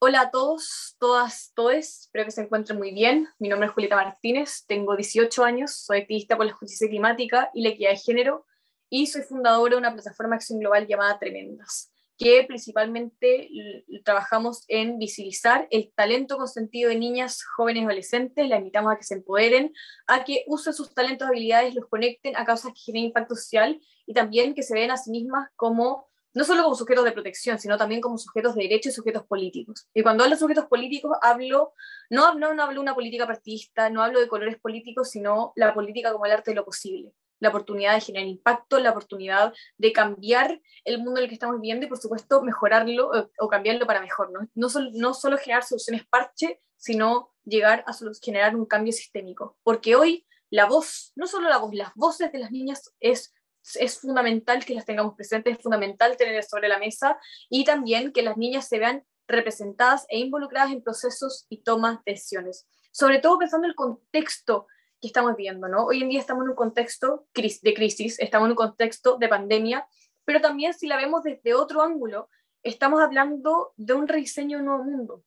Hola a todos, todas, todes, espero que se encuentren muy bien. Mi nombre es Julieta Martínez, tengo 18 años, soy activista por la justicia climática y la equidad de género y soy fundadora de una plataforma de acción global llamada Tremendas, que principalmente trabajamos en visibilizar el talento consentido de niñas, jóvenes y adolescentes, la invitamos a que se empoderen, a que usen sus talentos y habilidades, los conecten a causas que generen impacto social y también que se vean a sí mismas como no solo como sujetos de protección, sino también como sujetos de derecho y sujetos políticos. Y cuando hablo de sujetos políticos, no hablo de una política partidista, no hablo de colores políticos, sino la política como el arte de lo posible, la oportunidad de generar impacto, la oportunidad de cambiar el mundo en el que estamos viviendo y, por supuesto, mejorarlo o cambiarlo para mejor. No solo generar soluciones parche, sino llegar a generar un cambio sistémico. Porque hoy la voz, no solo la voz, las voces de las niñas es fundamental que las tengamos presentes, es fundamental tenerlas sobre la mesa y también que las niñas se vean representadas e involucradas en procesos y tomas de decisiones. Sobre todo pensando en el contexto que estamos viendo, ¿no? Hoy en día estamos en un contexto de crisis, estamos en un contexto de pandemia, pero también si la vemos desde otro ángulo, estamos hablando de un rediseño de un nuevo mundo.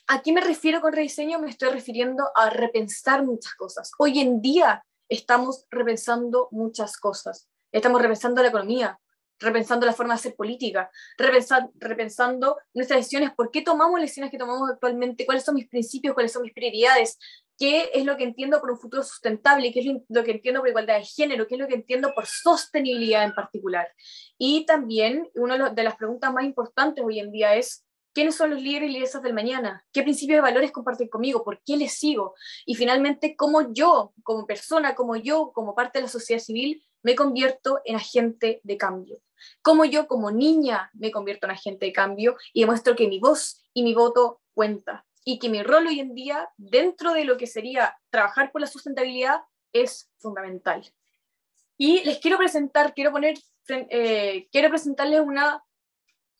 ¿A qué me refiero con rediseño? Me estoy refiriendo a repensar muchas cosas. Hoy en día estamos repensando muchas cosas. Estamos repensando la economía, repensando la forma de hacer política, repensando nuestras decisiones, por qué tomamos las decisiones que tomamos actualmente, cuáles son mis principios, cuáles son mis prioridades, qué es lo que entiendo por un futuro sustentable, qué es lo que entiendo por igualdad de género, qué es lo que entiendo por sostenibilidad en particular. Y también una de las preguntas más importantes hoy en día es, ¿quiénes son los líderes y lideresas del mañana? ¿Qué principios y valores comparten conmigo? ¿Por qué les sigo? Y finalmente, ¿cómo yo, como persona, como parte de la sociedad civil, me convierto en agente de cambio? ¿Cómo yo, como niña, me convierto en agente de cambio y demuestro que mi voz y mi voto cuenta? Y que mi rol hoy en día, dentro de lo que sería trabajar por la sustentabilidad, es fundamental. Y les quiero presentarles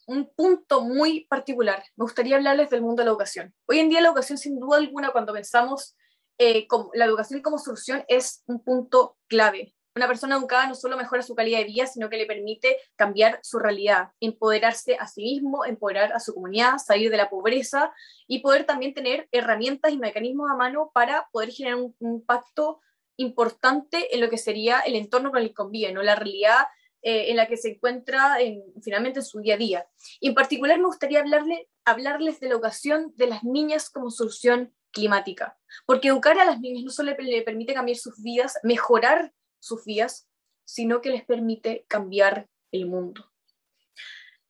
un punto muy particular. Me gustaría hablarles del mundo de la educación. Hoy en día la educación, sin duda alguna, cuando pensamos como la educación como solución, es un punto clave. Una persona educada no solo mejora su calidad de vida, sino que le permite cambiar su realidad, empoderarse a sí mismo, empoderar a su comunidad, salir de la pobreza y poder también tener herramientas y mecanismos a mano para poder generar un impacto importante en lo que sería el entorno con el que convive, ¿no? La realidad en la que se encuentra finalmente en su día a día. Y en particular me gustaría hablarles de la educación de las niñas como solución climática, porque educar a las niñas no solo le permite cambiar sus vidas, mejorar sus vidas, sino que les permite cambiar el mundo.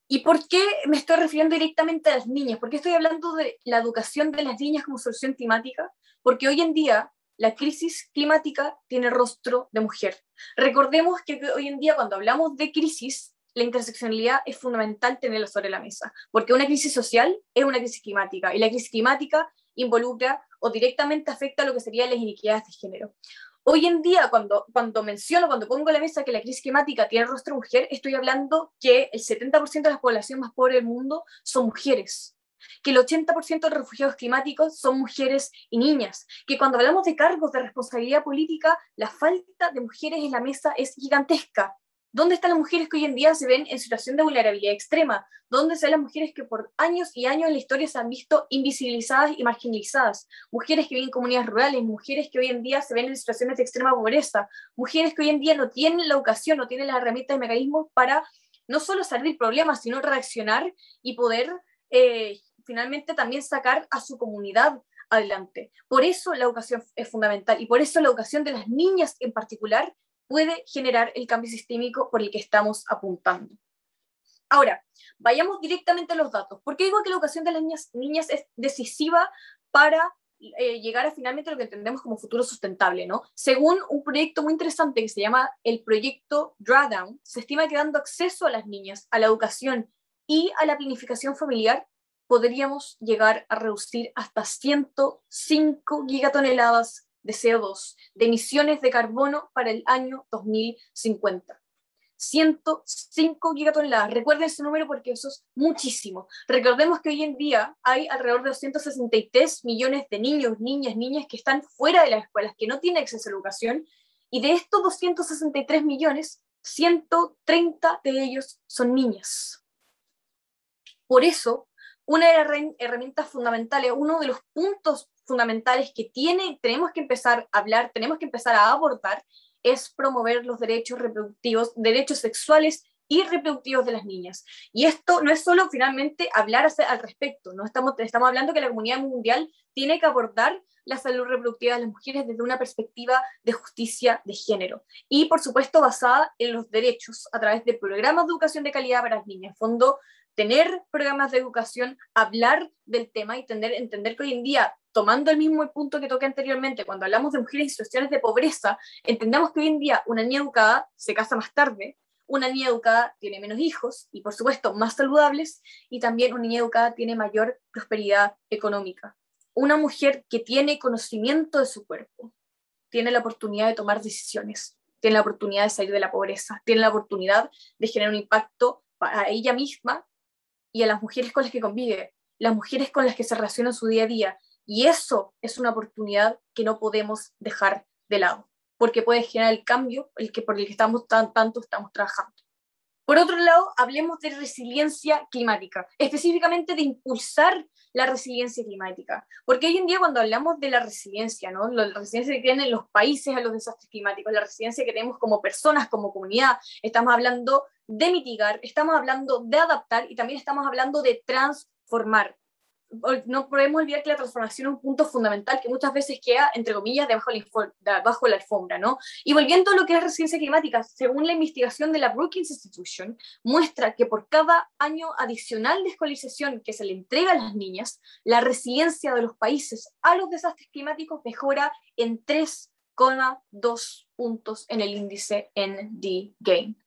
¿Y por qué me estoy refiriendo directamente a las niñas? ¿Por qué estoy hablando de la educación de las niñas como solución climática? Porque hoy en día la crisis climática tiene rostro de mujer. Recordemos que hoy en día cuando hablamos de crisis, la interseccionalidad es fundamental tenerla sobre la mesa, porque una crisis social es una crisis climática, y la crisis climática involucra o directamente afecta a lo que serían las inequidades de género. Hoy en día, cuando pongo a la mesa que la crisis climática tiene rostro de mujer, estoy hablando que el 70% de la población más pobre del mundo son mujeres, que el 80% de los refugiados climáticos son mujeres y niñas, que cuando hablamos de cargos de responsabilidad política, la falta de mujeres en la mesa es gigantesca. ¿Dónde están las mujeres que hoy en día se ven en situación de vulnerabilidad extrema? ¿Dónde están las mujeres que por años y años en la historia se han visto invisibilizadas y marginalizadas? Mujeres que viven en comunidades rurales, mujeres que hoy en día se ven en situaciones de extrema pobreza, mujeres que hoy en día no tienen la educación, no tienen las herramientas y mecanismos para no solo salir del problema, sino reaccionar y poder finalmente también sacar a su comunidad adelante. Por eso la educación es fundamental y por eso la educación de las niñas en particular puede generar el cambio sistémico por el que estamos apuntando. Ahora, vayamos directamente a los datos. ¿Por qué digo que la educación de las niñas es decisiva para llegar a finalmente lo que entendemos como futuro sustentable, ¿no? Según un proyecto muy interesante que se llama el proyecto Drawdown, se estima que dando acceso a las niñas a la educación y a la planificación familiar, podríamos llegar a reducir hasta 105 gigatoneladas de CO2, de emisiones de carbono para el año 2050. 105 gigatoneladas. Recuerden ese número porque eso es muchísimo. Recordemos que hoy en día hay alrededor de 263 millones de niños, niñas que están fuera de las escuelas, que no tienen acceso a la educación, y de estos 263 millones, 130 de ellos son niñas. Por eso, una de las herramientas fundamentales, uno de los puntos fundamentales que tenemos que empezar a hablar, tenemos que empezar a abordar, es promover los derechos reproductivos, derechos sexuales y reproductivos de las niñas. Y esto no es solo finalmente hablar al respecto, ¿no? Estamos hablando que la comunidad mundial tiene que abordar la salud reproductiva de las mujeres desde una perspectiva de justicia de género. Y, por supuesto, basada en los derechos a través de programas de educación de calidad para las niñas. En fondo, tener programas de educación, hablar del tema y entender que hoy en día, tomando el mismo punto que toqué anteriormente, cuando hablamos de mujeres en situaciones de pobreza, entendamos que hoy en día una niña educada se casa más tarde, una niña educada tiene menos hijos y, por supuesto, más saludables, y también una niña educada tiene mayor prosperidad económica. Una mujer que tiene conocimiento de su cuerpo tiene la oportunidad de tomar decisiones, tiene la oportunidad de salir de la pobreza, tiene la oportunidad de generar un impacto para ella misma y a las mujeres con las que convive, las mujeres con las que se relaciona en su día a día. Y eso es una oportunidad que no podemos dejar de lado, porque puede generar el cambio por el que tanto estamos trabajando. Por otro lado, hablemos de resiliencia climática, específicamente de impulsar la resiliencia climática, porque hoy en día cuando hablamos de la resiliencia, ¿no? La resiliencia que tienen los países a los desastres climáticos, la resiliencia que tenemos como personas, como comunidad, estamos hablando de mitigar, estamos hablando de adaptar y también estamos hablando de transformar. No podemos olvidar que la transformación es un punto fundamental que muchas veces queda, entre comillas, debajo de la alfombra, ¿no? Y volviendo a lo que es resiliencia climática, según la investigación de la Brookings Institution, muestra que por cada año adicional de escolarización que se le entrega a las niñas, la resiliencia de los países a los desastres climáticos mejora en 3,2 puntos en el índice ND-GAIN.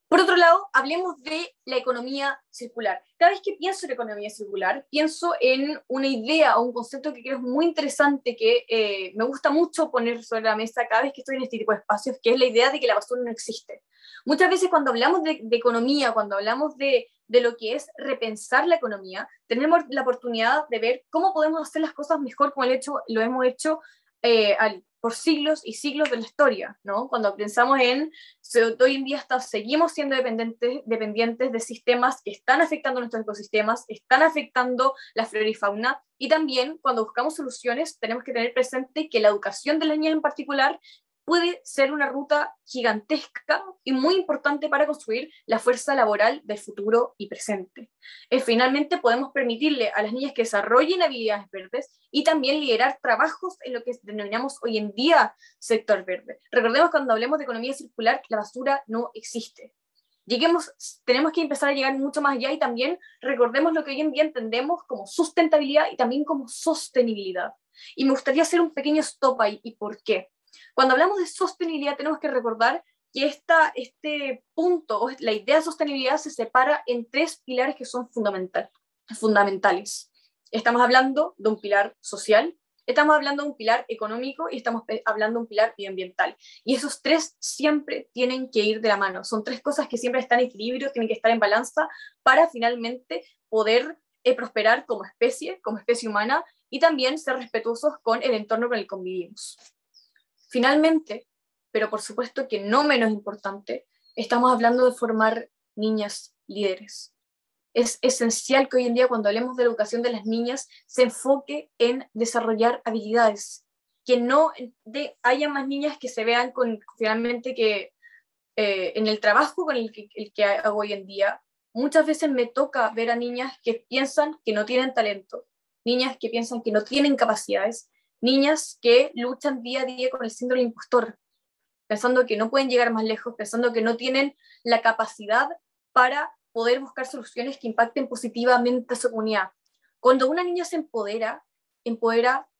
Por otro lado, hablemos de la economía circular. Cada vez que pienso en economía circular, pienso en una idea o un concepto que creo es muy interesante, que me gusta mucho poner sobre la mesa cada vez que estoy en este tipo de espacios, que es la idea de que la basura no existe. Muchas veces cuando hablamos de economía, cuando hablamos de lo que es repensar la economía, tenemos la oportunidad de ver cómo podemos hacer las cosas mejor como lo hemos hecho por siglos y siglos de la historia, ¿no? Cuando pensamos hoy en día seguimos siendo dependientes de sistemas que están afectando nuestros ecosistemas, están afectando la flora y fauna, y también cuando buscamos soluciones tenemos que tener presente que la educación de las niñas en particular puede ser una ruta gigantesca y muy importante para construir la fuerza laboral del futuro y presente. Finalmente, podemos permitirle a las niñas que desarrollen habilidades verdes y también liderar trabajos en lo que denominamos hoy en día sector verde. Recordemos cuando hablemos de economía circular, la basura no existe. Tenemos que empezar a llegar mucho más allá y también recordemos lo que hoy en día entendemos como sustentabilidad y también como sostenibilidad. Y me gustaría hacer un pequeño stop ahí. ¿Y por qué? Cuando hablamos de sostenibilidad tenemos que recordar que este punto, la idea de sostenibilidad se separa en 3 pilares que son fundamentales. Estamos hablando de un pilar social, estamos hablando de un pilar económico y estamos hablando de un pilar medioambiental. Y esos 3 siempre tienen que ir de la mano. Son 3 cosas que siempre están en equilibrio, tienen que estar en balanza para finalmente poder prosperar como especie humana y también ser respetuosos con el entorno con el que convivimos. Finalmente, pero por supuesto que no menos importante, estamos hablando de formar niñas líderes. Es esencial que hoy en día, cuando hablemos de la educación de las niñas, se enfoque en desarrollar habilidades, que no haya más niñas que se vean finalmente que en el trabajo con el que hago hoy en día, muchas veces me toca ver a niñas que piensan que no tienen talento, niñas que piensan que no tienen capacidades, niñas que luchan día a día con el síndrome del impostor, pensando que no pueden llegar más lejos, pensando que no tienen la capacidad para poder buscar soluciones que impacten positivamente a su comunidad. Cuando una niña se empodera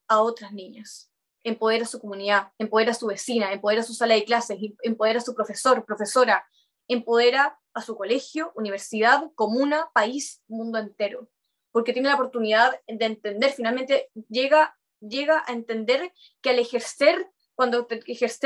a otras niñas, empodera a su comunidad, empodera a su vecina, empodera a su sala de clases, empodera a su profesor, profesora, empodera a su colegio, universidad, comuna, país, mundo entero, porque tiene la oportunidad de entender, finalmente llega a entender que al ejercer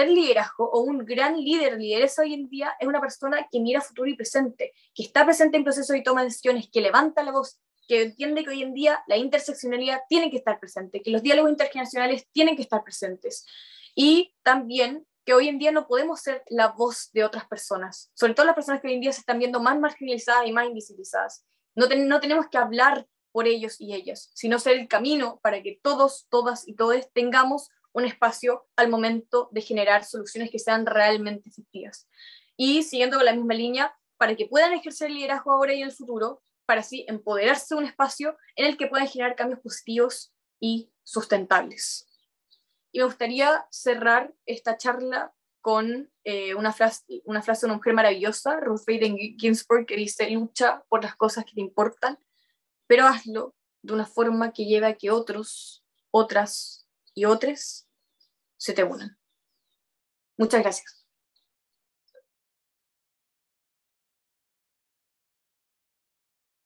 liderazgo o un gran lideresa hoy en día es una persona que mira futuro y presente, que está presente en procesos y toma de decisiones, que levanta la voz, que entiende que hoy en día la interseccionalidad tiene que estar presente, que los diálogos intergeneracionales tienen que estar presentes y también que hoy en día no podemos ser la voz de otras personas, sobre todo las personas que hoy en día se están viendo más marginalizadas y más invisibilizadas. No tenemos que hablar por ellos y ellas, sino ser el camino para que todos, todas y todos tengamos un espacio al momento de generar soluciones que sean realmente efectivas. Y siguiendo con la misma línea, para que puedan ejercer liderazgo ahora y en el futuro, para así empoderarse de un espacio en el que puedan generar cambios positivos y sustentables. Y me gustaría cerrar esta charla con una frase de una mujer maravillosa, Ruth Bader Ginsburg, que dice: lucha por las cosas que te importan, pero hazlo de una forma que lleve a que otros, otras y otros se te unan. Muchas gracias.